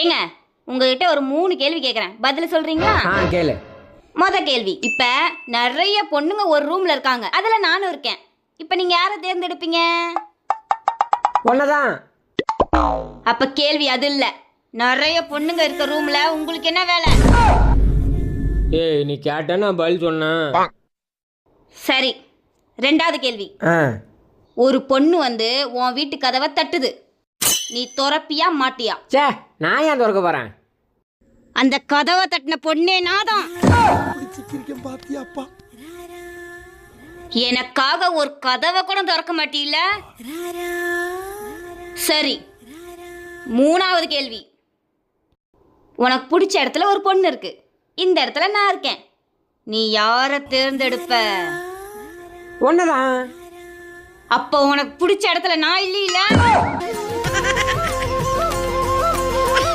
ஏங்க உங்ககிட்ட ஒரு 3 கேள்வி கேட்குறேன், பதில் சொல்றீங்களா? கேளு. மொத கேள்வி, இப்ப நிறைய பொண்ணுங்க ஒரு ரூம்ல இருக்காங்க, அதுல நானும் இருக்கேன். இப்ப நீங்க யாரை தேர்ந்தெடுப்பீங்க? ஒன்னதான். அப்ப கேள்வி அது இல்ல. நிறைய பொண்ணுங்க இருக்க ரூம்ல உங்களுக்கு என்ன வேலை? ஏய், நீ கேட்ட நான் பதில் சொன்னேன். சரி, ரெண்டாவது கேள்வி. ஒரு பொண்ணு வந்து உன் வீட்டு கதவை தட்டுது, நீ திறப்பியா மாட்டியா? சே, நான் ஏன் திறக்க போறேன்? அந்த கதவை தட்டின பொண்ணே நாதான். எனக்காக ஒரு கதவை கூட திறக்க மாட்டீல்ல? சரி, மூணாவது கேள்வி. உனக்கு பிடிச்ச இடத்துல ஒரு பொண்ணு இருக்கு, இந்த இடத்துல நான் இருக்கேன், நீ யாரை தேர்ந்தெடுப்ப? ஒன்னதான். அப்போ உனக்கு பிடிச்ச இடத்துல நான் இல்ல.